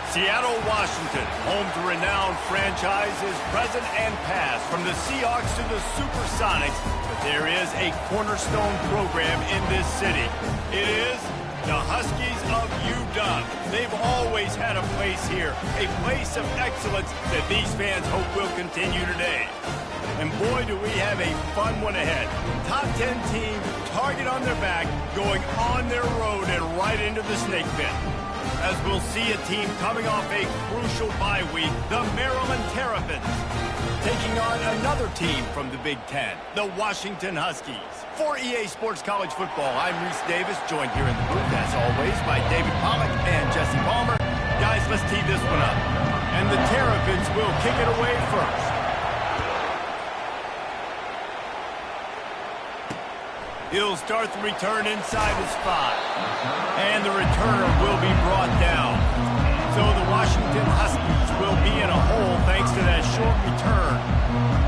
Seattle, Washington, home to renowned franchises, present and past, from the Seahawks to the Supersonics. But there is a cornerstone program in this city. It is the Huskies of UW. They've always had a place here, a place of excellence that these fans hope will continue today. And boy, do we have a fun one ahead. Top 10 team, target on their back, going on their road and right into the snake pit. As we'll see a team coming off a crucial bye week, the Maryland Terrapins, taking on another team from the Big Ten, the Washington Huskies. For EA Sports College Football, I'm Reese Davis, joined here in the booth, as always, by David Pollack and Jesse Palmer. Guys, let's tee this one up. And the Terrapins will kick it away first. He'll start the return inside his 5. And the returner will be brought down. So the Washington Huskies will be in a hole thanks to that short return.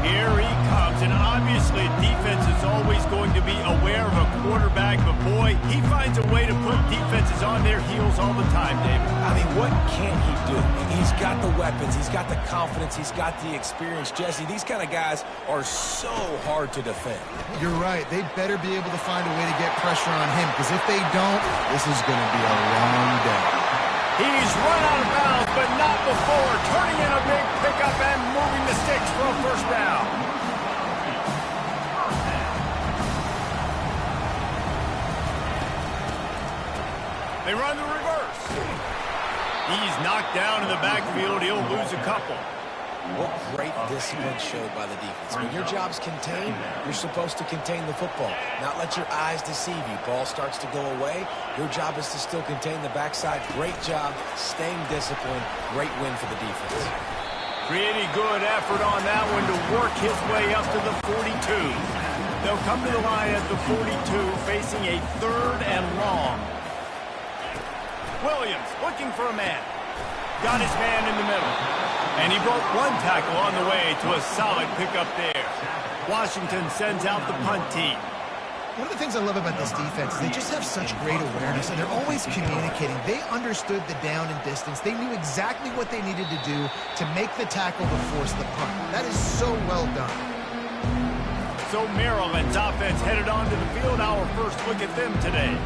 Here he comes, and obviously defense is always going to be aware of a quarterback, but boy, he finds a way to put defenses on their heels all the time, David. I mean, what can't he do? He's got the weapons, he's got the confidence, he's got the experience. Jesse, these kind of guys are so hard to defend. You're right. They better be able to find a way to get pressure on him, because if they don't, this is going to be a long day. He's run out of bounds, but not before turning in a big pickup and moving the sticks for a first down. They run the reverse. He's knocked down in the backfield. He'll lose a couple. What great discipline showed by the defense. When your job's contained, you're supposed to contain the football, not let your eyes deceive you. Ball starts to go away. Your job is to still contain the backside. Great job, staying disciplined. Great win for the defense. Pretty good effort on that one to work his way up to the 42. They'll come to the line at the 42, facing a 3rd and long. Williams looking for a man. Got his man in the middle. And he broke one tackle on the way to a solid pickup there. Washington sends out the punt team. One of the things I love about this defense is they just have such great awareness, and they're always communicating. They understood the down and distance. They knew exactly what they needed to do to make the tackle to force the punt. That is so well done. So Maryland's offense headed onto the field. Our first look at them today.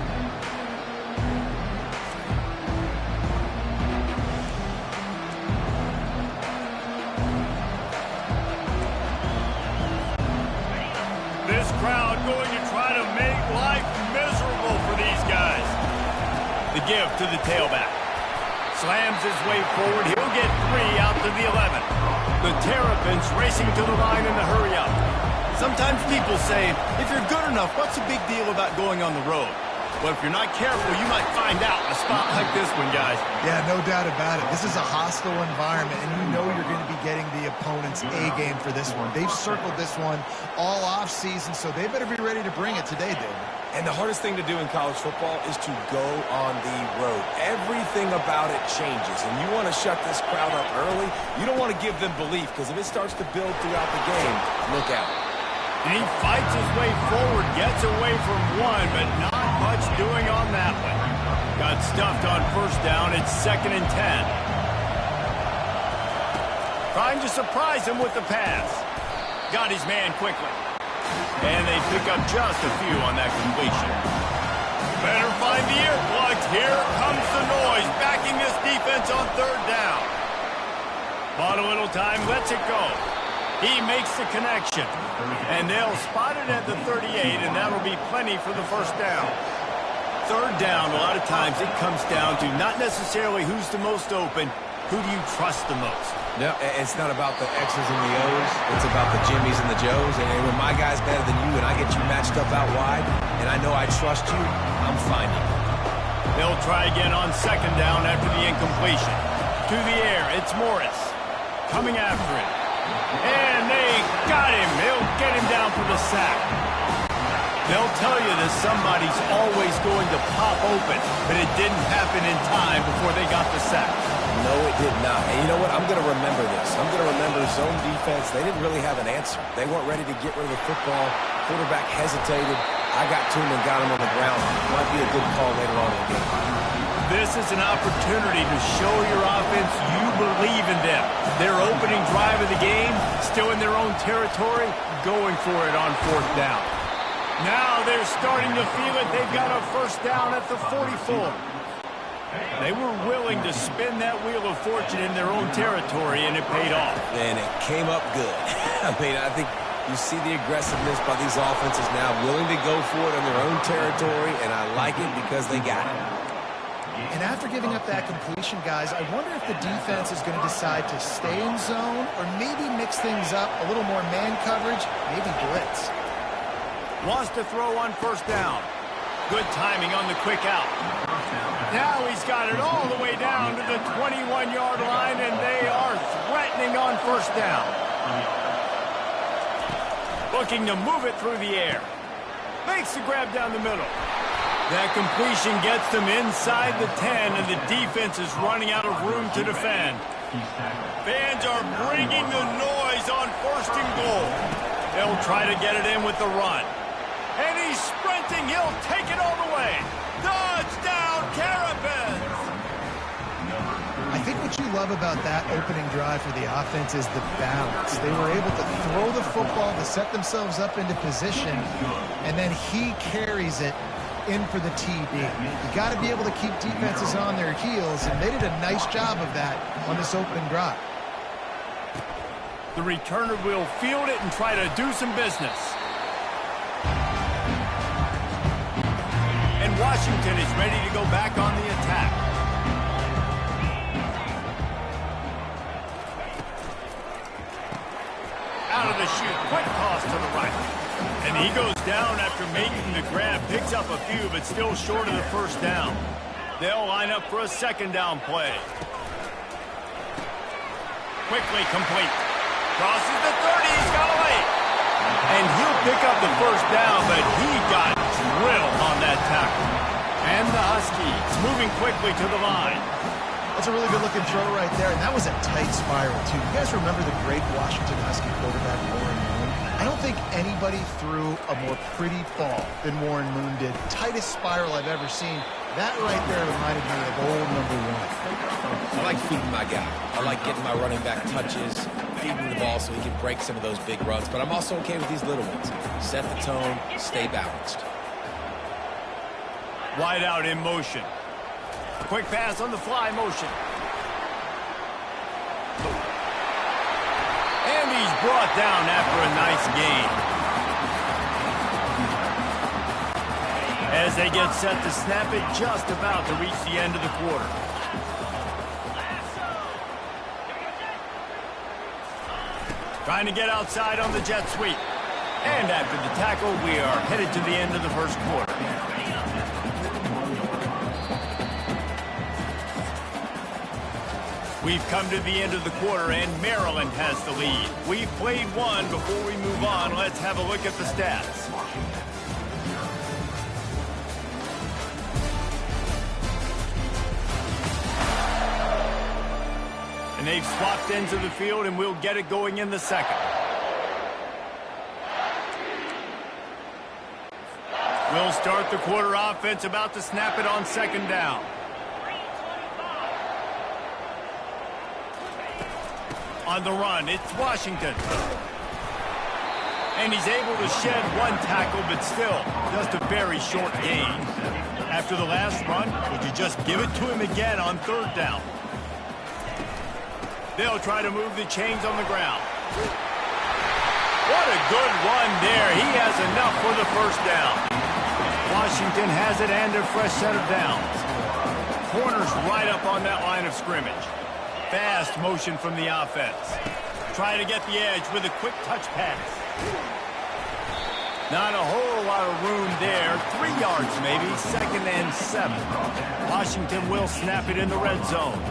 This crowd going to try to make life miserable for these guys. The give to the tailback. Slams his way forward. He'll get 3 out to the 11. The Terrapins racing to the line in the hurry up. Sometimes people say, if you're good enough, what's the big deal about going on the road? But if you're not careful, you might find out in a spot like this one, guys. Yeah, no doubt about it. This is a hostile environment, and you know you're going to be getting the opponent's A-game for this one. They've circled this one all off-season, so they better be ready to bring it today, David. And the hardest thing to do in college football is to go on the road. Everything about it changes, and you want to shut this crowd up early. You don't want to give them belief, because if it starts to build throughout the game, look out. And he fights his way forward, gets away from one, but not much doing on that one. Got stuffed on first down. It's 2nd and 10. Trying to surprise him with the pass. Got his man quickly. And they pick up just a few on that completion. Better find the earplugs. Here comes the noise, backing this defense on 3rd down. Bought a little time, lets it go. He makes the connection. And they'll spot it at the 38, and that'll be plenty for the first down. 3rd down, a lot of times it comes down to not necessarily who's the most open, who do you trust the most? No, it's not about the X's and the O's. It's about the Jimmies and the Joes. And when my guy's better than you and I get you matched up out wide, and I know I trust you, I'm finding you. They'll try again on 2nd down after the incompletion. To the air, it's Morris. Coming after it. And they got him. They'll get him down for the sack. They'll tell you that somebody's always going to pop open, but it didn't happen in time before they got the sack. No, it did not. And you know what? I'm going to remember this. I'm going to remember zone defense. They didn't really have an answer. They weren't ready to get rid of the football. Quarterback hesitated. I got to him and got him on the ground. Might be a good call later on in the game. This is an opportunity to show your offense you believe in them. Their opening drive of the game, still in their own territory, going for it on 4th down. Now they're starting to feel it. They've got a first down at the 44. They were willing to spin that wheel of fortune in their own territory, and it paid off. And it came up good. I mean, I think you see the aggressiveness by these offenses now, willing to go for it in their own territory, and I like it because they got it. And after giving up that completion, guys, I wonder if the defense is going to decide to stay in zone or maybe mix things up, a little more man coverage, maybe blitz. Wants to throw on 1st down. Good timing on the quick out. Now he's got it all the way down to the 21-yard line, and they are threatening on 1st down. Looking to move it through the air. Makes the grab down the middle. That completion gets them inside the 10, and the defense is running out of room to defend. Fans are bringing the noise on 1st and goal. They'll try to get it in with the run. And he's sprinting. He'll take it all the way. Touchdown, Terps! I think what you love about that opening drive for the offense is the balance. They were able to throw the football to set themselves up into position, and then he carries it in for the TD. You got to be able to keep defenses on their heels, and they did a nice job of that on this opening drive. The returner will field it and try to do some business. And Washington is ready to go back on the attack. Out of the chute, quick toss to the right. And he goes down after making the grab, picks up a few, but still short of the 1st down. They'll line up for a 2nd down play. Quickly complete. Crosses the 30, he's got away. And he'll pick up the 1st down, but he got drilled on that tackle. And the Huskies moving quickly to the line. That's a really good-looking throw right there, and that was a tight spiral, too. You guys remember the great Washington Husky quarterback, Warren Moon? I don't think anybody threw a more pretty ball than Warren Moon did. Tightest spiral I've ever seen. That right there reminded me of old #1. I like feeding my guy. I like getting my running back touches, feeding the ball so he can break some of those big runs. But I'm also okay with these little ones. Set the tone, stay balanced. Wide out in motion. Quick pass on the fly motion. And he's brought down after a nice gain. As they get set to snap it, just about to reach the end of the quarter. Trying to get outside on the jet sweep. And after the tackle, we are headed to the end of the 1st quarter. We've come to the end of the quarter, and Maryland has the lead. We've played one. Before we move on, let's have a look at the stats. And they've swapped ends of the field, and we'll get it going in the 2nd. We'll start the quarter offense, about to snap it on 2nd down. On the run, it's Washington. And he's able to shed one tackle, but still just a very short gain. After the last run, would you just give it to him again on 3rd down? They'll try to move the chains on the ground. What a good run there. He has enough for the 1st down. Washington has it and a fresh set of downs. Corners right up on that line of scrimmage. Fast motion from the offense. Trying to get the edge with a quick touch pass. Not a whole lot of room there. 3 yards maybe. 2nd and 7. Washington will snap it in the red zone.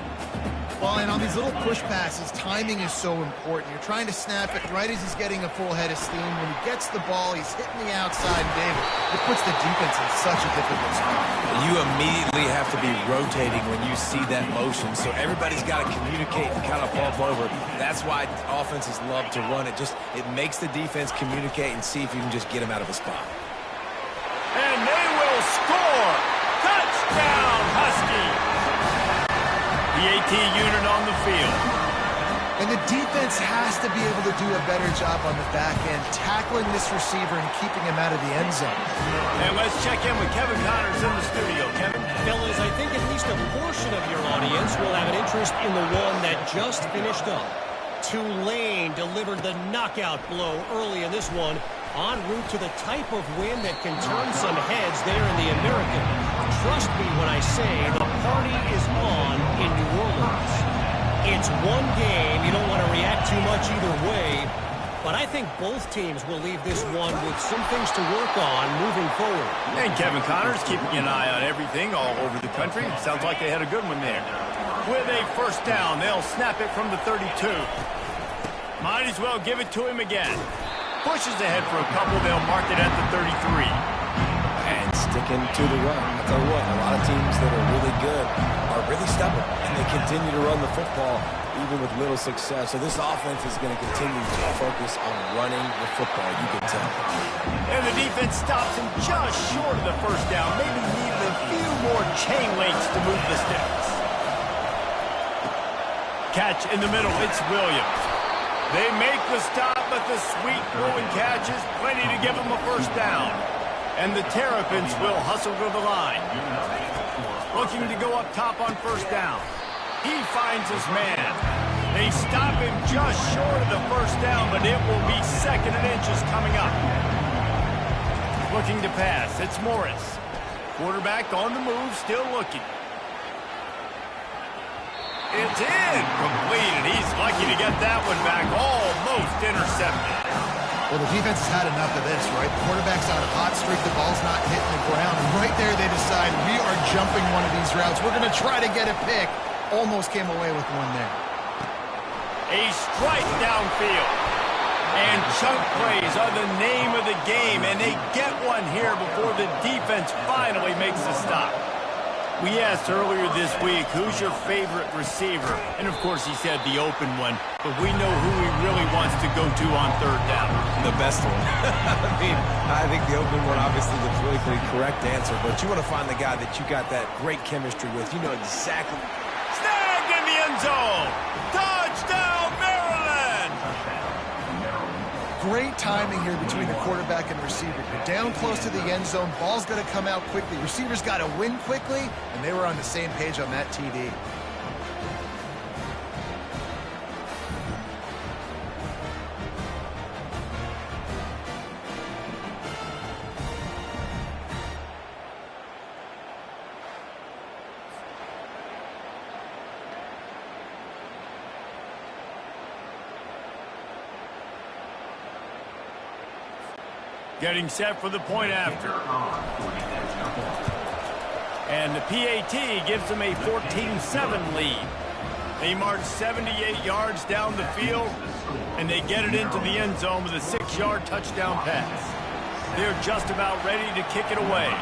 Well, and on these little push passes, timing is so important. You're trying to snap it right as he's getting a full head of steam. When he gets the ball, he's hitting the outside, and David, it puts the defense in such a difficult spot. You immediately have to be rotating when you see that motion, so everybody's got to communicate and kind of bump over. That's why offenses love to run it. It makes the defense communicate and see if you can just get him out of a spot. And they will score! Touchdown, Husky! PAT unit on the field. And the defense has to be able to do a better job on the back end, tackling this receiver and keeping him out of the end zone. And let's check in with Kevin Connors in the studio. Kevin? Fellas, I think at least a portion of your audience will have an interest in the one that just finished up. Tulane delivered the knockout blow early in this one, en route to the type of win that can turn some heads there in the American. Trust me when I say the party is on in New Orleans. It's one game. You don't want to react too much either way. But I think both teams will leave this one with some things to work on moving forward. And Kevin Connors keeping an eye on everything all over the country. Sounds like they had a good one there. With a first down, they'll snap it from the 32. Might as well give it to him again. Pushes ahead for a couple. They'll mark it at the 33. And sticking to the run. I'll tell you what, a lot of teams that are really good are really stubborn, and they continue to run the football even with little success. So this offense is going to continue to focus on running the football, you can tell. And the defense stops him just short of the first down. Maybe needed a few more chain links to move the sticks. Catch in the middle, it's Williams. They make the stop, but the sweet throwing catch is plenty to give them a first down. And the Terrapins will hustle to the line. Looking to go up top on first down. He finds his man. They stop him just short of the first down, but it will be second and inches coming up. Looking to pass, it's Morris. Quarterback on the move, still looking. It's in, complete, and he's lucky to get that one back, almost intercepted. Well, the defense has had enough of this, right? The quarterback's on a hot streak, the ball's not hitting the ground, and right there they decide, we are jumping one of these routes. We're going to try to get a pick. Almost came away with one there. A strike downfield. And chunk plays are the name of the game, and they get one here before the defense finally makes the stop. We asked earlier this week, who's your favorite receiver? And, of course, he said the open one. But we know who he really wants to go to on third down. The best one. I think the open one, obviously, the politically correct answer. But you want to find the guy that you got that great chemistry with. You know exactly. Snagged in the end zone. Touchdown, Maryland! Great timing here between the quarterback and receiver. You're down close to the end zone. Ball's going to come out quickly. Receivers got to win quickly, and they were on the same page on that TD. Getting set for the point after. And the PAT gives them a 14-7 lead. They march 78 yards down the field, and they get it into the end zone with a 6-yard touchdown pass. They're just about ready to kick it away.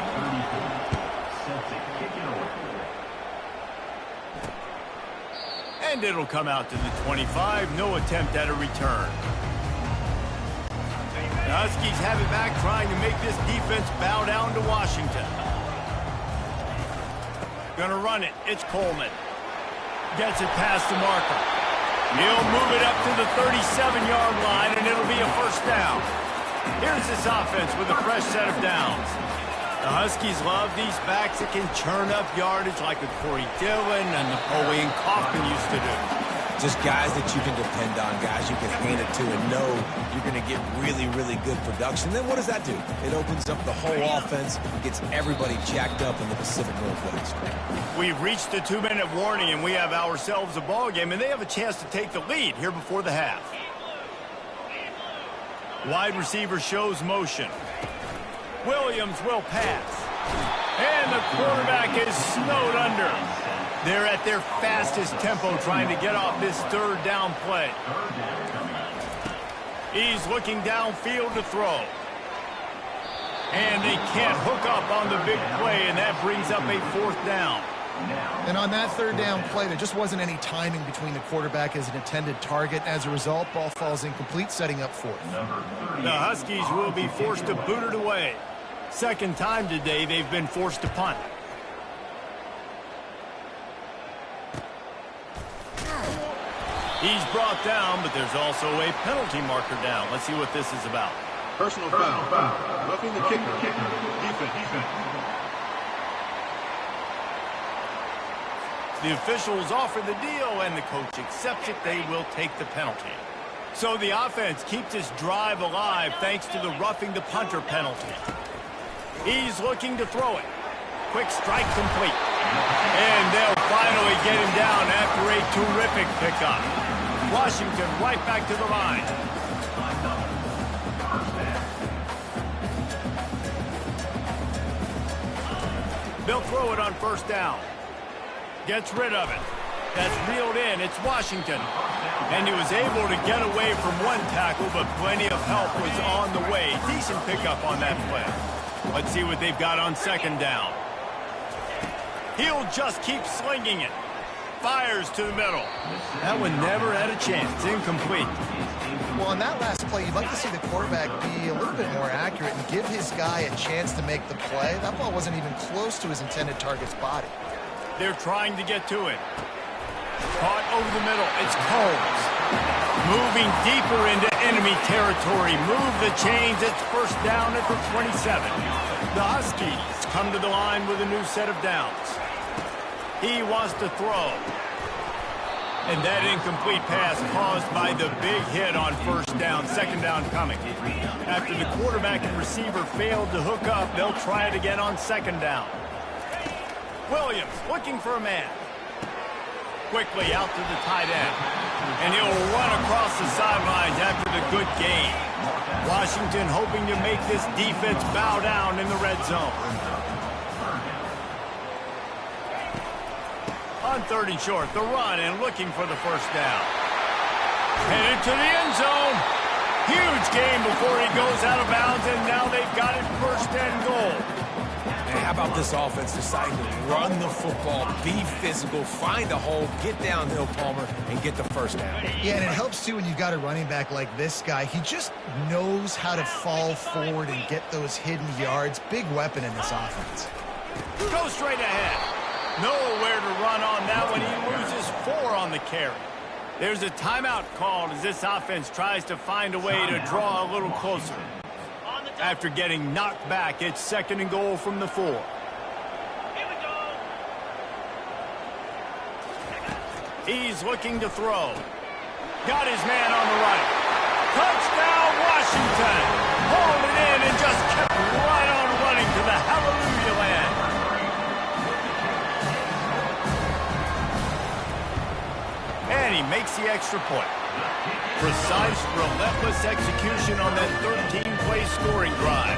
And it'll come out to the 25. No attempt at a return. The Huskies have it back, trying to make this defense bow down to Washington. Gonna run it. It's Coleman. Gets it past the marker. He'll move it up to the 37-yard line, and it'll be a first down. Here's this offense with a fresh set of downs. The Huskies love these backs that can churn up yardage like a Corey Dillon and Napoleon Kaufman used to do. Just guys that you can depend on, guys you can hand it to and know you're going to get really, really good production. Then what does that do? It opens up the whole offense, gets everybody jacked up in the Pacific Northwest. We've reached the 2-minute warning, and we have ourselves a ball game, and they have a chance to take the lead here before the half. Wide receiver shows motion. Williams will pass. And the quarterback is snowed under. They're at their fastest tempo trying to get off this third down play. He's looking downfield to throw. And they can't hook up on the big play, and that brings up a fourth down. And on that third down play, there just wasn't any timing between the quarterback as an intended target. As a result, ball falls incomplete, setting up fourth. The Huskies will be forced to boot it away. Second time today they've been forced to punt. He's brought down, but there's also a penalty marker down. Let's see what this is about. Personal foul. Roughing the kicker. Defense. The officials offer the deal, and the coach accepts it. They will take the penalty. So the offense keeps this drive alive thanks to the roughing the punter penalty. He's looking to throw it. Quick strike complete. And they'll finally get him down after a terrific pickup. Washington right back to the line. They'll throw it on first down. Gets rid of it. That's reeled in. It's Washington. And he was able to get away from one tackle, but plenty of help was on the way. Decent pickup on that play. Let's see what they've got on second down. He'll just keep slinging it. Fires to the middle. That one never had a chance. Incomplete. Well, on that last play, you'd like to see the quarterback be a little bit more accurate and give his guy a chance to make the play. That ball wasn't even close to his intended target's body. They're trying to get to it. Caught over the middle. It's Coles. Moving deeper into enemy territory. Move the chains. It's first down at the 27. The Huskies come to the line with a new set of downs. He wants to throw. And that incomplete pass caused by the big hit on first down. Second down coming. After the quarterback and receiver failed to hook up, they'll try it again on second down. Williams looking for a man. Quickly out to the tight end. And he'll run across the sidelines after the good gain. Washington hoping to make this defense bow down in the red zone. On third and short, the run and looking for the first down. Headed to the end zone. Huge gain before he goes out of bounds, and now they've got it first and goal. And how about this offense deciding to run the football, be physical, find a hole, get downhill, Palmer, and get the first down? Yeah, and it helps, too, when you've got a running back like this guy. He just knows how to fall forward and get those hidden yards. Big weapon in this offense. Go straight ahead. Nowhere to run on that one. He loses 4 on the carry. There's a timeout called as this offense tries to find a way to draw a little closer. After getting knocked back, it's second and goal from the 4. He's looking to throw. Got his man on the right. Touchdown, Washington. Hauled it in and just kept right on running to the hallelujah land. And he makes the extra point. Precise, relentless execution on that 13-play scoring drive.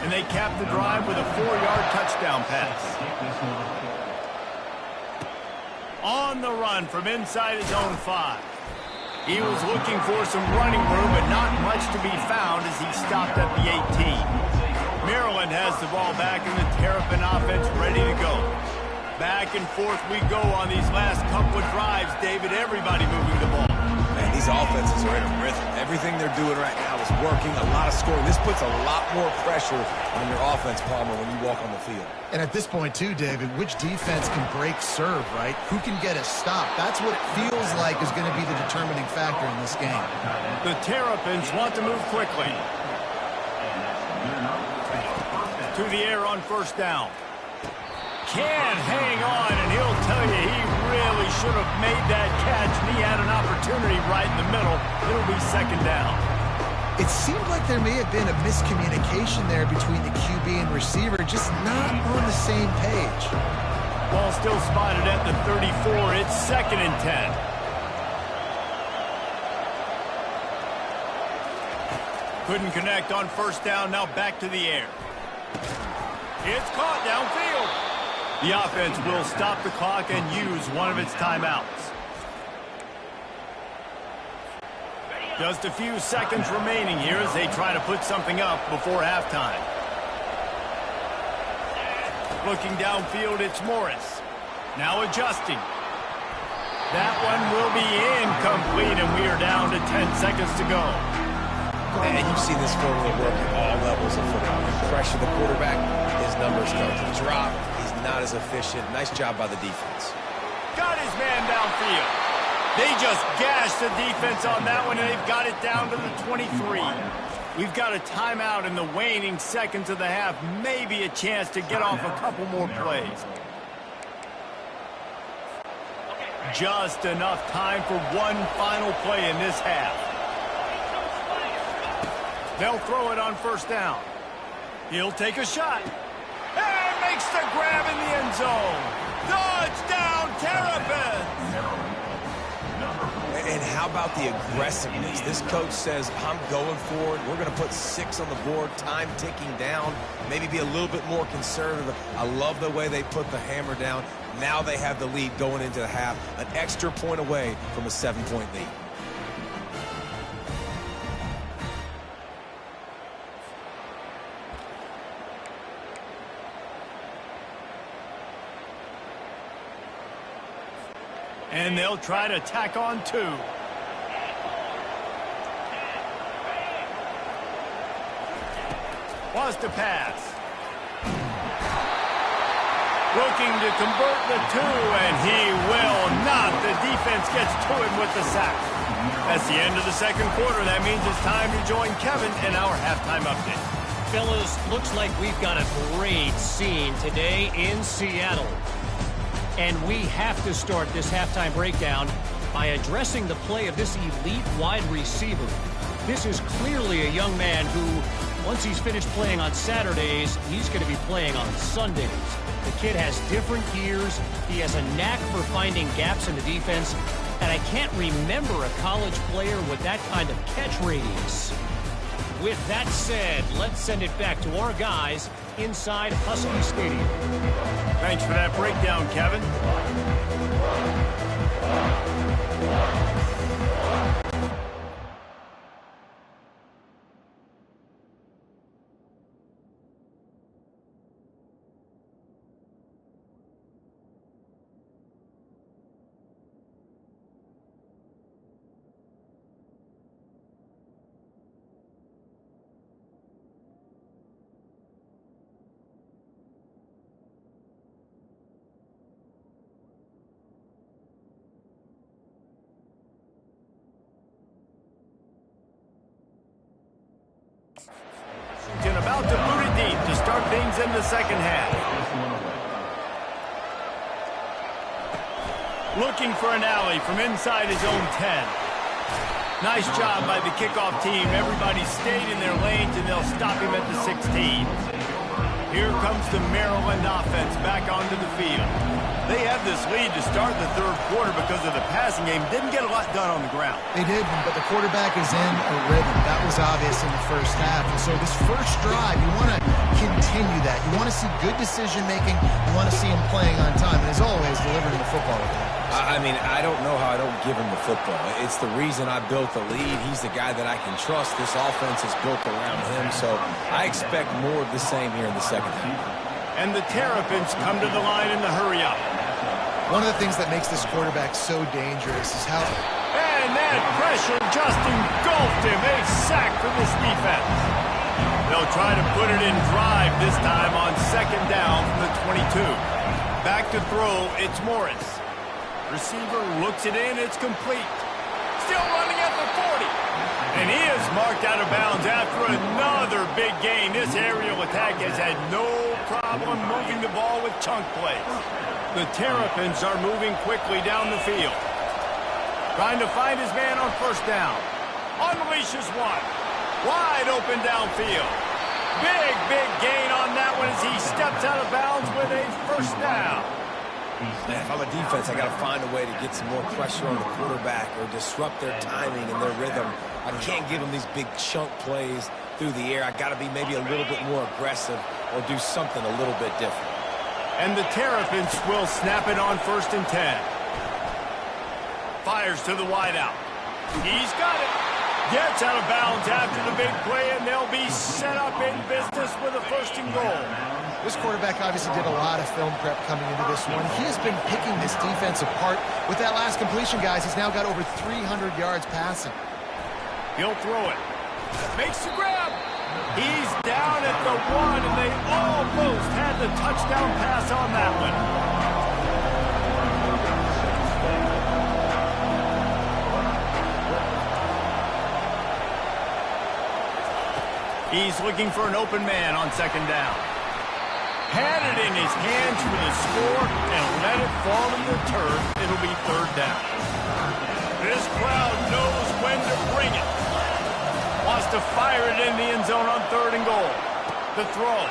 And they cap the drive with a 4-yard touchdown pass. On the run from inside his own 5. He was looking for some running room, but not much to be found as he stopped at the 18. Maryland has the ball back and the Terrapin offense ready to go. Back and forth we go on these last couple of drives, David. Everybody moving the ball. Man, these offenses are in a rhythm. Everything they're doing right now is working, a lot of scoring. This puts a lot more pressure on your offense, Palmer, when you walk on the field. And at this point, too, David, which defense can break serve, right? Who can get a stop? That's what it feels like is going to be the determining factor in this game. The Terrapins want to move quickly. To the air on first down. Can't hang on, and he'll tell you he really should have made that catch, and he had an opportunity right in the middle. It'll be second down. It seemed like there may have been a miscommunication there between the QB and receiver, just not on the same page. Ball still spotted at the 34. It's second and 10. Couldn't connect on first down, now back to the air. It's caught downfield. The offense will stop the clock and use one of its timeouts. Just a few seconds remaining here as they try to put something up before halftime. Looking downfield, it's Morris. Now adjusting. That one will be incomplete, and we are down to 10 seconds to go. And you've seen this formula work at all levels of football. You pressure the quarterback, his numbers start to drop. He's not as efficient. Nice job by the defense. Got his man downfield. They just gashed the defense on that one, and they've got it down to the 23. We've got a timeout in the waning seconds of the half. Maybe a chance to get off a couple more plays. Just enough time for one final play in this half. They'll throw it on first down. He'll take a shot. And makes the grab in the end zone. Touchdown, Terrapins! And how about the aggressiveness? This coach says, I'm going for it. We're going to put 6 on the board, time ticking down, maybe be a little bit more conservative. I love the way they put the hammer down. Now they have the lead going into the half, an extra point away from a 7-point lead. And they'll try to tack on 2. Wants to pass. Looking to convert the 2, and he will not. The defense gets to him with the sack. That's the end of the second quarter. That means it's time to join Kevin in our halftime update. Fellas, looks like we've got a great scene today in Seattle. And we have to start this halftime breakdown by addressing the play of this elite wide receiver. This is clearly a young man who, once he's finished playing on Saturdays, he's going to be playing on Sundays. The kid has different gears. He has a knack for finding gaps in the defense. And I can't remember a college player with that kind of catch radius. With that said, let's send it back to our guys inside Husky Stadium. Thanks for that breakdown, Kevin. And about to boot it deep to start things in the second half. Looking for an alley from inside his own 10. Nice job by the kickoff team. Everybody stayed in their lanes, and they'll stop him at the 16. Here comes the Maryland offense back onto the field. They had this lead to start the third quarter because of the passing game. Didn't get a lot done on the ground. They did, but the quarterback is in a rhythm. That was obvious in the first half. And so this first drive, you want to continue that. You want to see good decision-making. You want to see him playing on time. And as always, delivering the football. I mean, I don't know how I don't give him the football. It's the reason I built the lead. He's the guy that I can trust. This offense is built around him. So I expect more of the same here in the second half. And the Terrapins come to the line in the hurry-up. One of the things that makes this quarterback so dangerous is how... And that pressure just engulfed him. A sack for this defense. They'll try to put it in drive this time on second down from the 22. Back to throw, it's Morris. Receiver looks it in, it's complete. Still running at the 40. And he is marked out of bounds after another big gain. This aerial attack has had no problem moving the ball with chunk plays. The Terrapins are moving quickly down the field. Trying to find his man on first down. Unleashes one. Wide open downfield. Big gain on that one as he steps out of bounds with a first down. Man, if I'm a defense, I got to find a way to get some more pressure on the quarterback or disrupt their timing and their rhythm. I can't give them these big chunk plays through the air. I got to be maybe a little bit more aggressive or do something a little bit different. And the Terrapins will snap it on first and 10. Fires to the wideout. He's got it. Gets out of bounds after the big play, and they'll be set up in business with a first and goal. This quarterback obviously did a lot of film prep coming into this one. He has been picking this defense apart. With that last completion, guys, he's now got over 300 yards passing. He'll throw it. Makes the grab. He's down at the 1, and they almost had the touchdown pass on that one. He's looking for an open man on second down. Had it in his hands for the score and let it fall to the turf. It'll be third down. This crowd knows when to bring it. Wants to fire it in the end zone on 3rd and goal. The throw.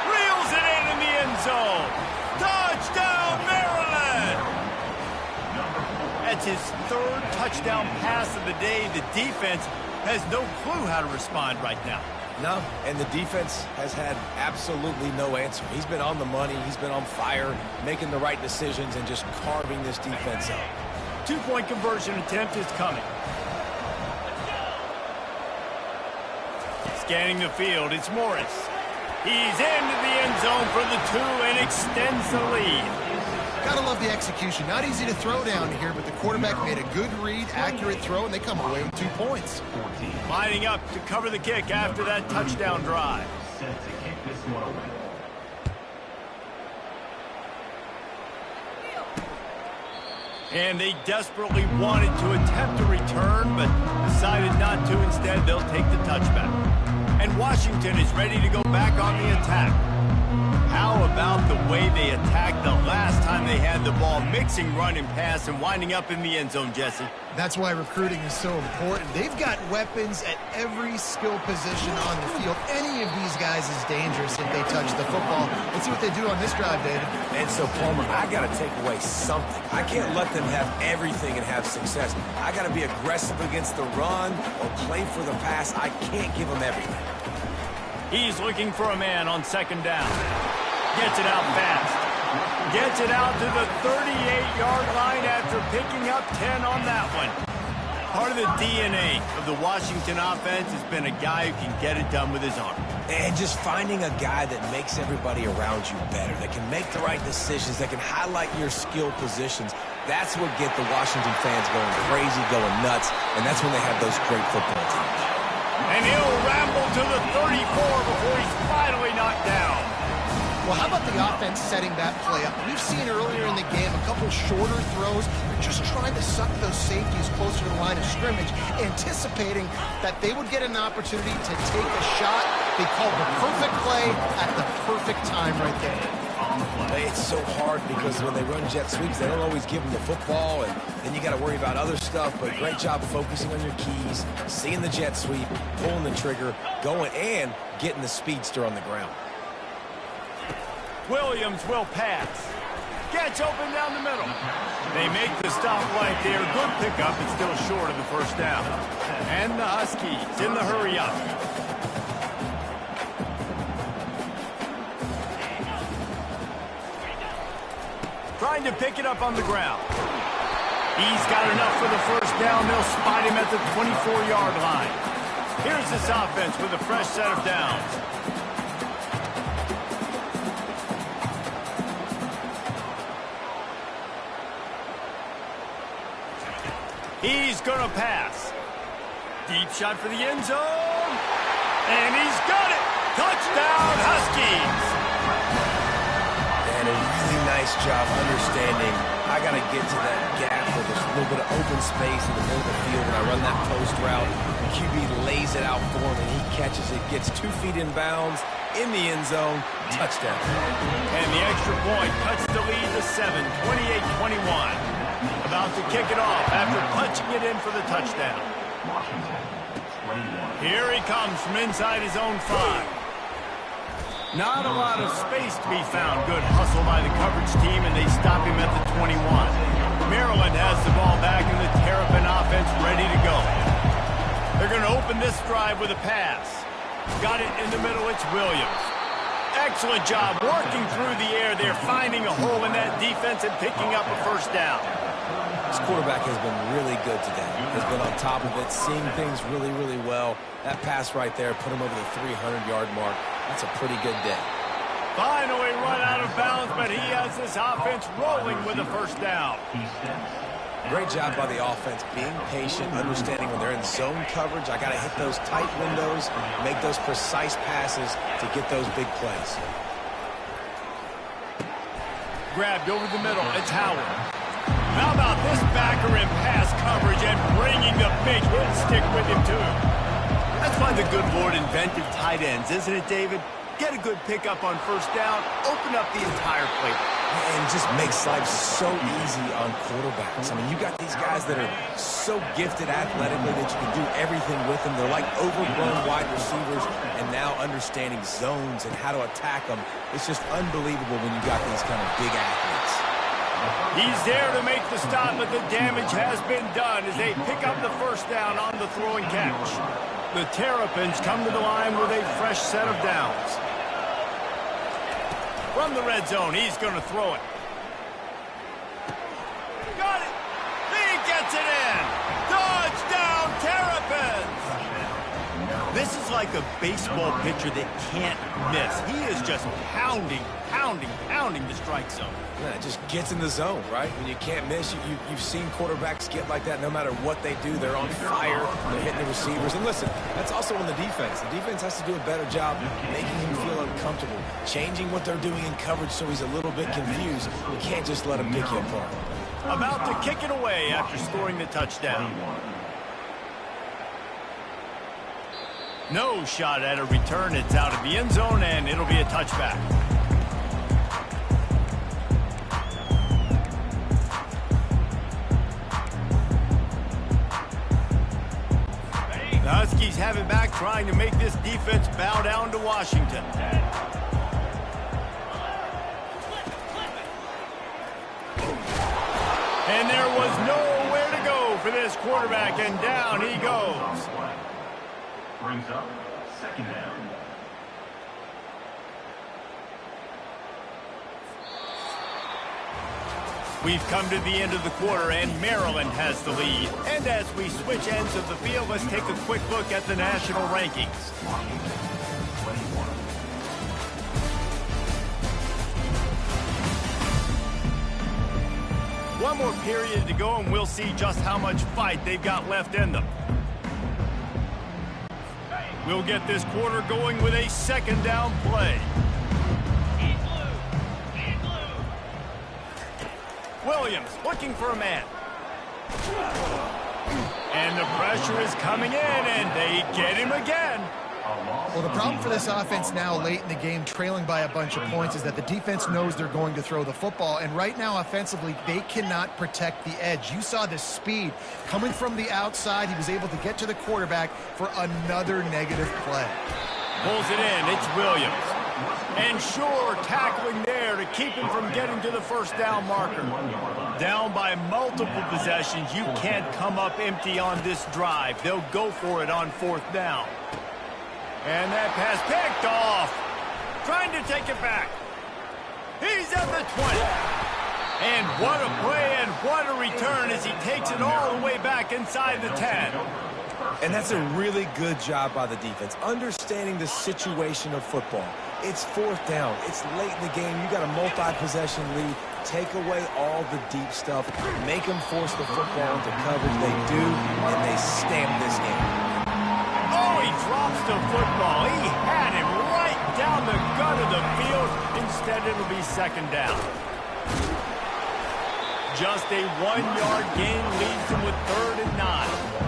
Reels it in the end zone. Touchdown, Maryland! That's his 3rd touchdown pass of the day. The defense has no clue how to respond right now. No, and the defense has had absolutely no answer. He's been on the money. He's been on fire, making the right decisions, and just carving this defense up. 2-point conversion attempt is coming. Scanning the field, it's Morris. He's into the end zone for the 2 and extends the lead. Gotta love the execution. Not easy to throw down here, but the quarterback made a good read, accurate throw, and they come away with 2 points. Lining up to cover the kick after that touchdown drive. And they desperately wanted to attempt a return, but decided not to. Instead, they'll take the touchback. And Washington is ready to go back on the attack. How about the way they attacked the last time they had the ball, mixing run and pass and winding up in the end zone, Jesse? That's why recruiting is so important. They've got weapons at every skill position on the field. Any of these guys is dangerous if they touch the football. Let's see what they do on this drive, David. And so, Palmer, I got to take away something. I can't let them have everything and have success. I got to be aggressive against the run or play for the pass. I can't give them everything. He's looking for a man on second down. Gets it out fast. Gets it out to the 38-yard line after picking up 10 on that one. Part of the DNA of the Washington offense has been a guy who can get it done with his arm. And just finding a guy that makes everybody around you better, that can make the right decisions, that can highlight your skill positions. That's what gets the Washington fans going crazy, going nuts, and that's when they have those great football teams. And he'll ramble to the 34 before he's finally knocked down. Well, how about the offense setting that play up? We've seen earlier in the game a couple shorter throws. They're just trying to suck those safeties closer to the line of scrimmage, anticipating that they would get an opportunity to take a shot. They called the perfect play at the perfect time right there. It's so hard because when they run jet sweeps, they don't always give them the football, and then you got to worry about other stuff. But great job focusing on your keys, seeing the jet sweep, pulling the trigger, going, and getting the speedster on the ground. Williams will pass. Gets open down the middle. They make the stop right there. Good pickup, but still short of the first down. And the Huskies in the hurry up. Trying to pick it up on the ground. He's got enough for the first down. They'll spot him at the 24-yard line. Here's this offense with a fresh set of downs. He's going to pass. Deep shot for the end zone. And he's got it. Touchdown, Huskies. And a really nice job understanding I got to get to that gap where there's a little bit of open space in the middle of the field. When I run that post route, the QB lays it out for him, and he catches it, gets 2 feet in bounds, in the end zone, touchdown. And the extra point cuts the lead to 7, 28-21. About to kick it off after punching it in for the touchdown. Here he comes from inside his own 5. Not a lot of space to be found. Good hustle by the coverage team, and they stop him at the 21. Maryland has the ball back, and the Terrapin offense ready to go. They're going to open this drive with a pass. Got it in the middle. It's Williams. Excellent job working through the air. They're finding a hole in that defense and picking up a first down. This quarterback has been really good today. Has been on top of it, seeing things really, really well. That pass right there put him over the 300-yard mark. That's a pretty good day. Finally run out of bounds, but he has this offense rolling with a first down. Great job by the offense, being patient, understanding when they're in zone coverage. I got to hit those tight windows, make those precise passes to get those big plays. Grabbed over the middle. It's Howard. How about this backer in pass coverage and bringing the big hit stick with him, too? That's why the good Lord invented tight ends, isn't it, David? Get a good pickup on first down, open up the entire play. And just makes life so easy on quarterbacks. I mean, you got these guys that are so gifted athletically that you can do everything with them. They're like overgrown wide receivers, and now understanding zones and how to attack them. It's just unbelievable when you got these kind of big athletes. He's there to make the stop, but the damage has been done as they pick up the first down on the throwing catch. The Terrapins come to the line with a fresh set of downs. From the red zone, he's going to throw it. Got it! He gets it in! Touchdown, Terrapins! This is like a baseball pitcher that can't miss. He is just pounding the strike zone. Yeah, it just gets in the zone, right? When you can't miss, you've seen quarterbacks get like that no matter what they do. They're on fire. They're hitting the receivers. And listen, that's also on the defense. The defense has to do a better job making him feel uncomfortable, changing what they're doing in coverage so he's a little bit confused. You can't just let him pick you apart. About to kick it away after scoring the touchdown. No shot at a return. It's out of the end zone, and it'll be a touchback. The Huskies have it back, trying to make this defense bow down to Washington. And there was nowhere to go for this quarterback, and down he goes. Brings up second down. We've come to the end of the quarter, and Maryland has the lead. And as we switch ends of the field, let's take a quick look at the national rankings. One more period to go, and we'll see just how much fight they've got left in them. We'll get this quarter going with a second down play. Williams looking for a man. And the pressure is coming in, and they get him again. Well, the problem for this offense now late in the game, trailing by a bunch of points, is that the defense knows they're going to throw the football. And right now, offensively, they cannot protect the edge. You saw the speed coming from the outside. He was able to get to the quarterback for another negative play. Pulls it in. It's Williams. And sure, tackling there to keep him from getting to the first down marker. Down by multiple possessions, you can't come up empty on this drive. They'll go for it on fourth down. And that pass picked off. Trying to take it back. He's at the 20. And what a play and what a return as he takes it all the way back inside the 10. And that's a really good job by the defense, understanding the situation of football. It's fourth down. It's late in the game. You got a multi-possession lead. Take away all the deep stuff. Make them force the football into coverage. They do, and they stamp this game. Oh, he drops the football. He had him right down the gut of the field. Instead, it'll be second down. Just a 1-yard gain leaves him with 3rd and 9.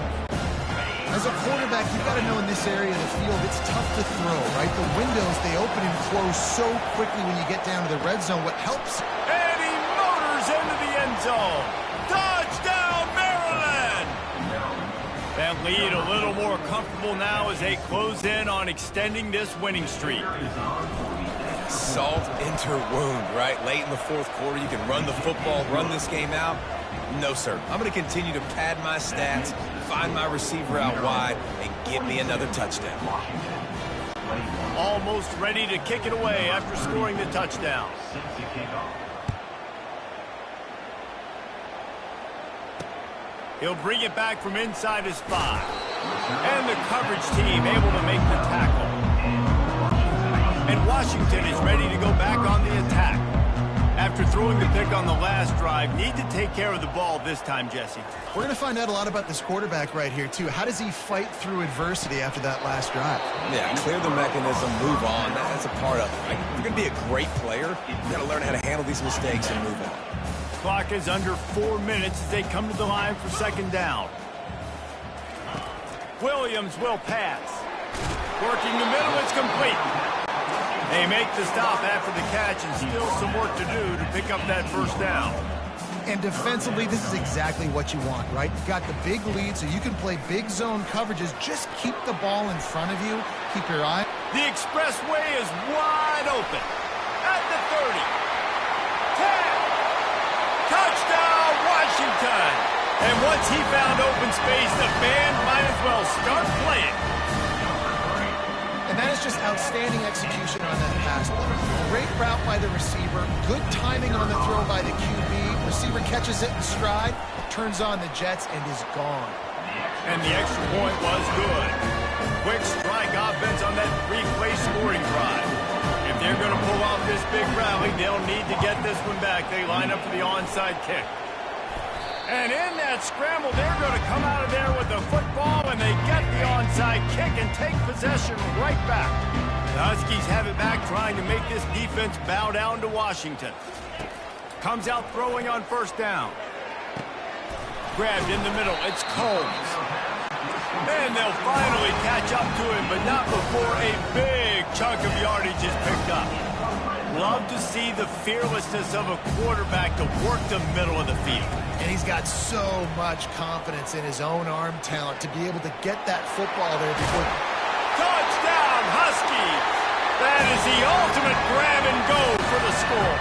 As a quarterback, you've got to know in this area of the field, it's tough to throw, right? The windows, they open and close so quickly when you get down to the red zone. What helps? And he motors into the end zone. Touchdown, Maryland! That lead a little more comfortable now as they close in on extending this winning streak. Salt into wound, right? Late in the fourth quarter, you can run the football, run this game out. No, sir. I'm going to continue to pad my stats, find my receiver out wide, and get me another touchdown. Almost ready to kick it away after scoring the touchdown. He'll bring it back from inside his 5. And the coverage team able to make the tackle. And Washington is ready to go back on the attack. After throwing the pick on the last drive, need to take care of the ball this time, Jesse. We're going to find out a lot about this quarterback right here, too. How does he fight through adversity after that last drive? Yeah, clear the mechanism, move on. That's a part of it. Right? If you're going to be a great player, you've got to learn how to handle these mistakes and move on. Clock is under 4 minutes as they come to the line for second down. Williams will pass. Working the middle, it's complete. They make the stop after the catch, and still some work to do to pick up that first down. And defensively, this is exactly what you want, right? You've got the big lead, so you can play big zone coverages. Just keep the ball in front of you. Keep your eye. The expressway is wide open. At the 30. 10. Touchdown, Washington. And once he found open space, the band might as well start playing. And that is just outstanding execution on that pass. Great route by the receiver. Good timing on the throw by the QB. Receiver catches it in stride, turns on the jets, and is gone. And the extra point was good. Quick strike offense on that three-play scoring drive. If they're going to pull off this big rally, they'll need to get this one back. They line up for the onside kick. And in that scramble, they're going to come out of there with the football, and they get the onside kick and take possession right back. The Huskies have it back, trying to make this defense bow down to Washington. Comes out throwing on first down. Grabbed in the middle. It's Combs. And they'll finally catch up to him, but not before a big chunk of yardage is picked up. Love to see the fearlessness of a quarterback to work the middle of the field. And he's got so much confidence in his own arm talent to be able to get that football there before. Touchdown, Huskies! That is the ultimate grab and go for the score.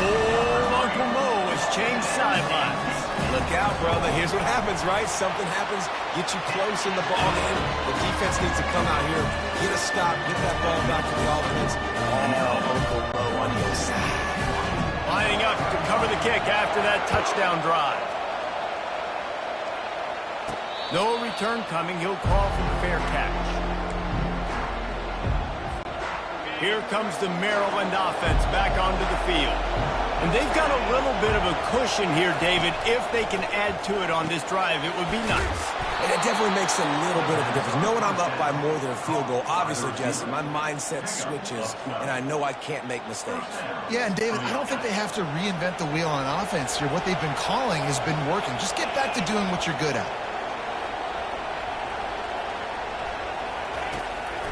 Old Uncle Mo has changed sidelines. Look out, brother. Here's what happens, right? Something happens, get you close in the ball game. The defense needs to come out here, get a stop, get that ball back to the offense. Oh, Uncle Mo on your side. Lining up to cover the kick after that touchdown drive. No return coming. He'll call for the fair catch. Here comes the Maryland offense back onto the field. And they've got a little bit of a cushion here, David. If they can add to it on this drive, it would be nice. And it definitely makes a little bit of a difference. Knowing I'm up by more than a field goal, obviously, Jesse, my mindset switches, and I know I can't make mistakes. Yeah, and David, I don't think they have to reinvent the wheel on offense here. What they've been calling has been working. Just get back to doing what you're good at.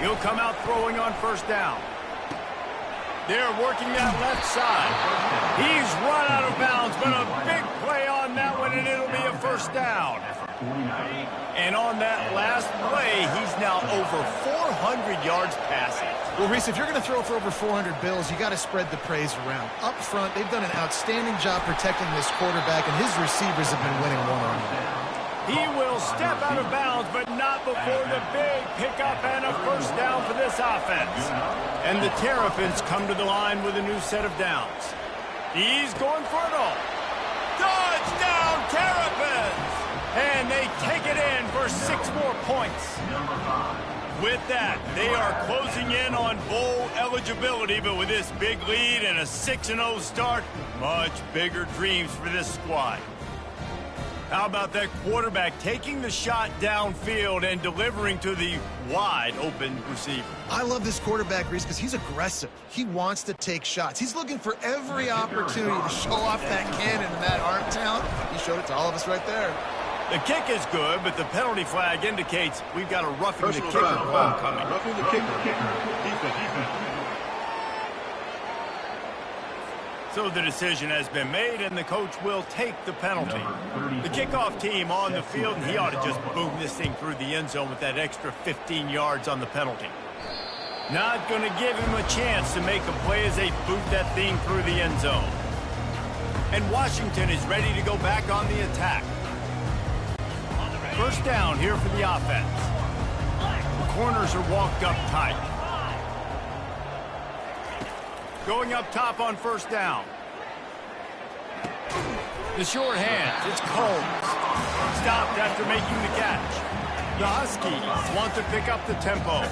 He'll come out throwing on first down. They're working that left side. He's run out of bounds, but a big play on that one, and it'll be a first down. And on that last play, he's now over 400 yards passing. Well, Reese, if you're going to throw for over 400 bills, you got to spread the praise around. Up front, they've done an outstanding job protecting this quarterback, and his receivers have been winning one-on-one. He will step out of bounds, but not before the big pickup and a first down for this offense. And the Terrapins come to the line with a new set of downs. He's going for it all. Touchdown, Terrapins! And they take it in for 6 more points. With that, they are closing in on bowl eligibility, but with this big lead and a 6-0 start, much bigger dreams for this squad. How about that quarterback taking the shot downfield and delivering to the wide-open receiver? I love this quarterback, Reese, because he's aggressive. He wants to take shots. He's looking for every opportunity to show off that cannon and that arm talent. He showed it to all of us right there. The kick is good, but the penalty flag indicates we've got a roughing the kicker Personal ball foul. coming. Roughing the kicker. Defense. So the decision has been made, and the coach will take the penalty. The kickoff team on the field, and he ought to just boom this thing through the end zone with that extra 15 yards on the penalty. Not going to give him a chance to make a play as they boot that thing through the end zone. And Washington is ready to go back on the attack. First down here for the offense. The corners are walked up tight. Going up top on first down. The short hands, it's Combs. Stopped after making the catch. The Huskies want to pick up the tempo.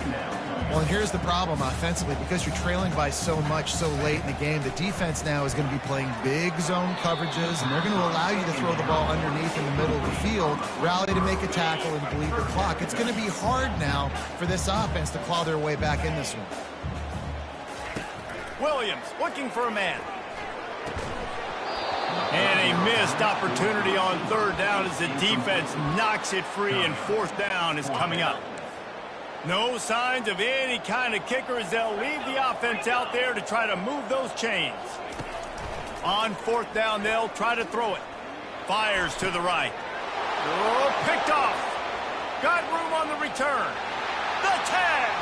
Well, and here's the problem offensively. Because you're trailing by so much so late in the game, the defense now is going to be playing big zone coverages, and they're going to allow you to throw the ball underneath in the middle of the field, rally to make a tackle, and bleed the clock. It's going to be hard now for this offense to claw their way back in this one. Williams looking for a man. And a missed opportunity on third down as the defense knocks it free, and fourth down is coming up. No signs of any kind of kicker as they'll leave the offense out there to try to move those chains. On fourth down, they'll try to throw it. Fires to the right. Oh, picked off. Got room on the return. The 10.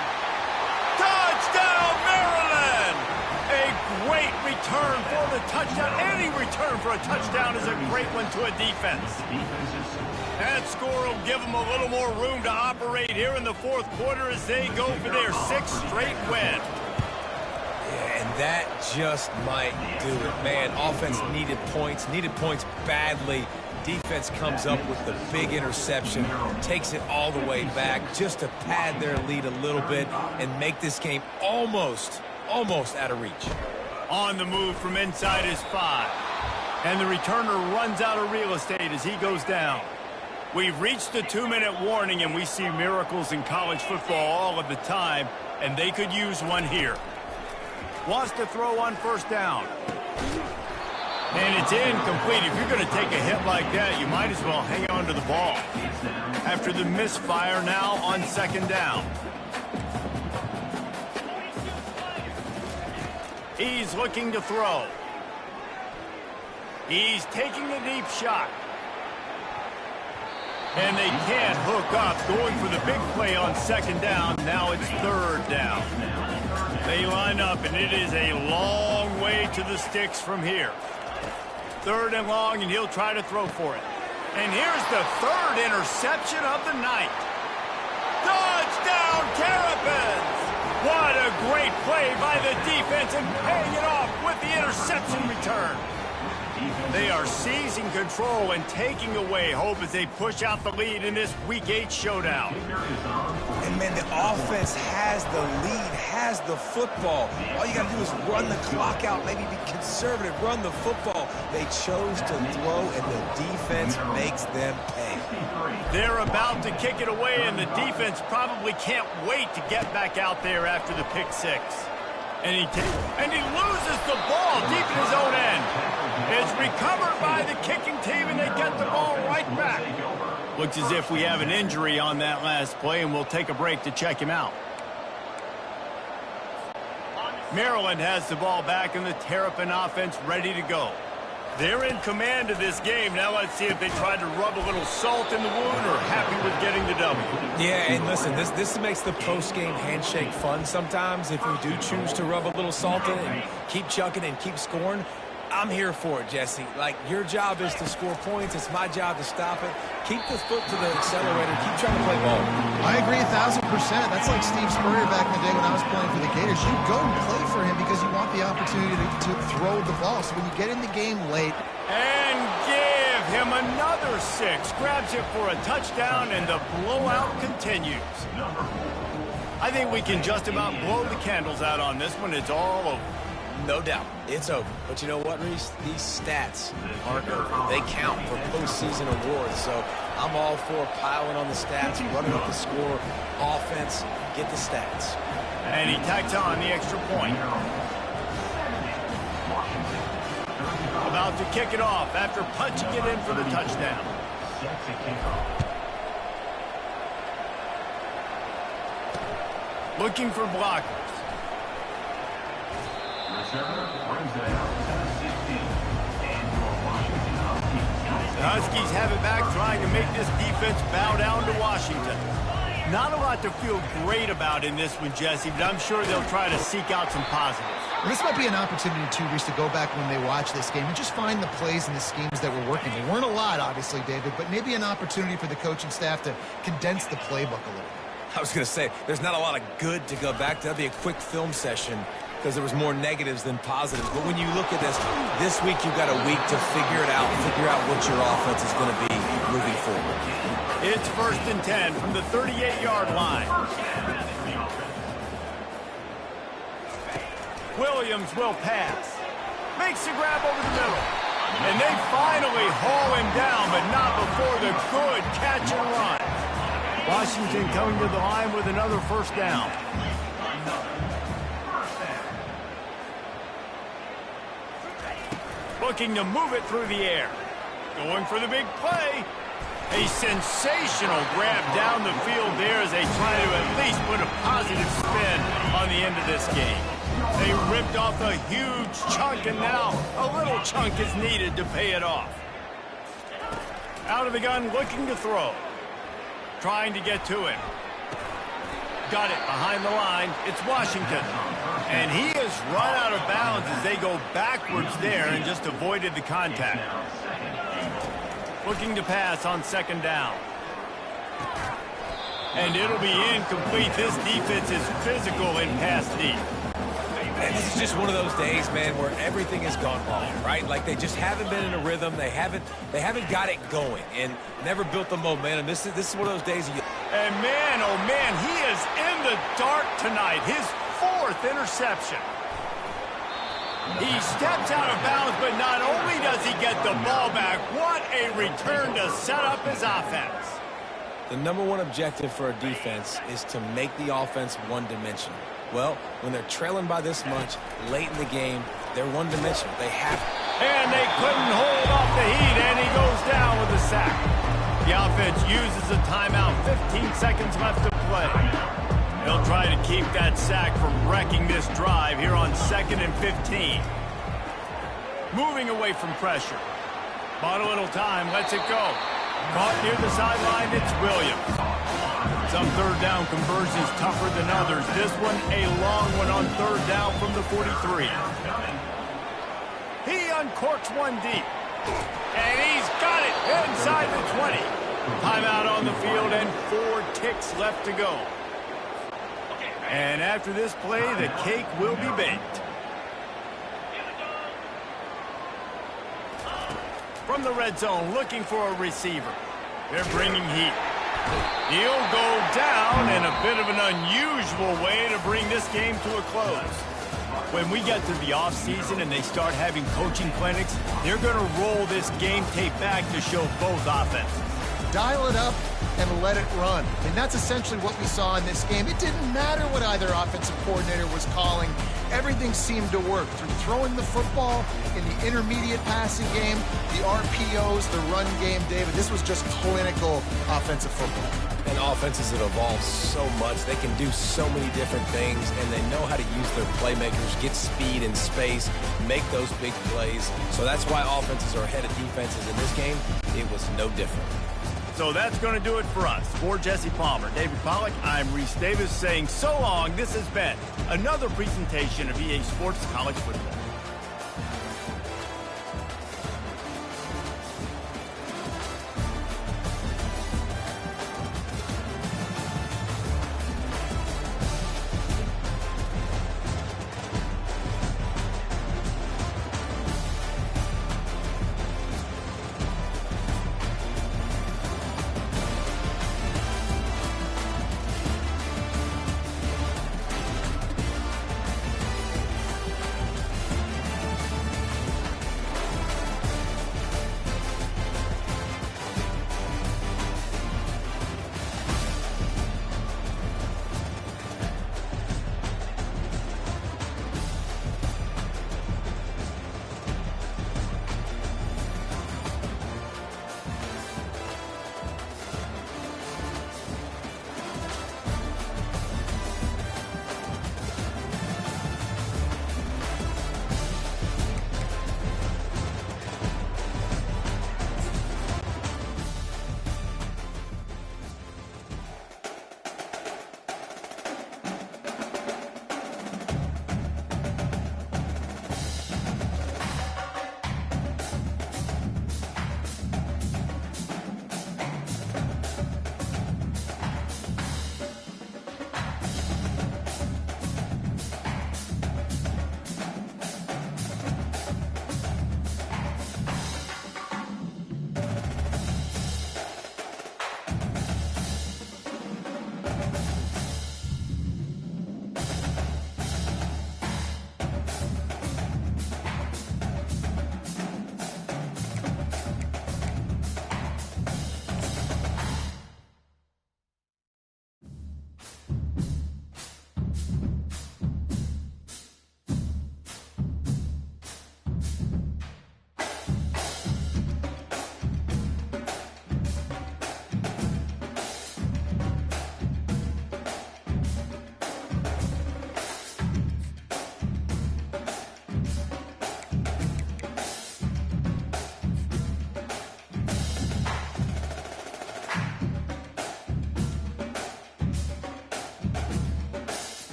Touchdown, Maryland! A great return for the touchdown. Any return for a touchdown is a great one to a defense. That score will give them a little more room to operate here in the fourth quarter as they go for their 6th straight win. Yeah, and that just might do it. Man, offense needed points badly. Defense comes up with the big interception, takes it all the way back just to pad their lead a little bit and make this game almost out of reach. On the move from inside his 5. And the returner runs out of real estate as he goes down. We've reached the 2-minute warning, and we see miracles in college football all of the time, and they could use one here. Wants to throw on first down. And it's incomplete. If you're going to take a hit like that, you might as well hang on to the ball. After the misfire, now on second down. He's looking to throw. He's taking a deep shot. And they can't hook up, going for the big play on second down. Now it's third down. They line up, and it is a long way to the sticks from here. Third and long, and he'll try to throw for it. And here's the 3rd interception of the night. Touchdown, Terrapins! What a great play by the defense and paying it off with the interception return. They are seizing control and taking away hope as they push out the lead in this Week 8 showdown. And, man, the offense has the lead, has the football. All you got to do is run the clock out, maybe be conservative, run the football. They chose to throw, and the defense makes them pay. They're about to kick it away, and the defense probably can't wait to get back out there after the pick 6. And he loses the ball deep in his own end. It's recovered by the kicking team, and they get the ball right back. Looks as if we have an injury on that last play, and we'll take a break to check him out. Maryland has the ball back, and the Terrapin offense ready to go. They're in command of this game. Now let's see if they try to rub a little salt in the wound or happy with getting the W. Yeah, and listen, this makes the post-game handshake fun sometimes if you do choose to rub a little salt in and keep chucking and keep scoring. I'm here for it, Jesse. Like, your job is to score points. It's my job to stop it. Keep the foot to the accelerator. Keep trying to play ball. I agree 1,000%. That's like Steve Spurrier back in the day when I was playing for the Gators. You go and play for him because you want the opportunity to throw the ball. So when you get in the game late. And give him another 6. Grabs it for a touchdown, and the blowout continues. I think we can just about blow the candles out on this one. It's all over. No doubt. It's over. But you know what, Reese? These stats aren't over. They count for postseason awards. So I'm all for piling on the stats, running up the score, offense, get the stats. And he tacks on the extra point. About to kick it off after punching it in for the touchdown. Looking for blockers. The Huskies have it back, trying to make this defense bow down to Washington. Not a lot to feel great about in this one, Jesse, but I'm sure they'll try to seek out some positives. Well, this might be an opportunity, too, Reese, to go back when they watch this game and just find the plays and the schemes that were working. There weren't a lot, obviously, David, but maybe an opportunity for the coaching staff to condense the playbook a little bit. I was going to say, there's not a lot of good to go back to. That'd be a quick film session because there was more negatives than positives. But when you look at this week you've got a week to figure it out, figure out what your offense is going to be moving forward. It's 1st and 10 from the 38-yard line. Williams will pass. Makes the grab over the middle. And they finally haul him down, but not before the good catch and run. Washington coming to the line with another first down. Looking to move it through the air. Going for the big play. A sensational grab down the field there as they try to at least put a positive spin on the end of this game. They ripped off a huge chunk, and now a little chunk is needed to pay it off. Out of the gun, looking to throw. Trying to get to it. Got it behind the line. It's Washington. And he has run out of bounds as they go backwards there and just avoided the contact. Looking to pass on second down. And it'll be incomplete. This defense is physical in pass deep. And this is just one of those days, man, where everything has gone wrong, right? Like they just haven't been in a rhythm. They haven't got it going and never built the momentum. This is one of those days. And man, oh man, he is in the dark tonight. His 4th interception. He steps out of bounds, but not only does he get the ball back, what a return to set up his offense. The #1 objective for a defense is to make the offense one-dimensional. Well, when they're trailing by this much late in the game, they're one-dimensional. They have to. And they couldn't hold off the heat, and he goes down with a sack. The offense uses a timeout, 15 seconds left to play. They'll try to keep that sack from wrecking this drive here on 2nd and 15. Moving away from pressure. Bought a little time, lets it go. Caught near the sideline, it's Williams. Some third down conversions tougher than others. This one, a long one on third down from the 43. He uncorks one deep. And he's got it inside the 20. Timeout on the field and 4 ticks left to go. And after this play, the cake will be baked. From the red zone, looking for a receiver. They're bringing heat. He'll go down in a bit of an unusual way to bring this game to a close. When we get to the offseason and they start having coaching clinics, they're going to roll this game tape back to show both offenses. Dial it up and let it run. And that's essentially what we saw in this game. It didn't matter what either offensive coordinator was calling. Everything seemed to work through throwing the football in the intermediate passing game, the RPOs, the run game. David, this was just clinical offensive football. And offenses have evolved so much. They can do so many different things, and they know how to use their playmakers, get speed and space, make those big plays. So that's why offenses are ahead of defenses in this game. It was no different. So that's going to do it for us. For Jesse Palmer, David Pollack, I'm Reese Davis saying so long. This has been another presentation of EA Sports College Football.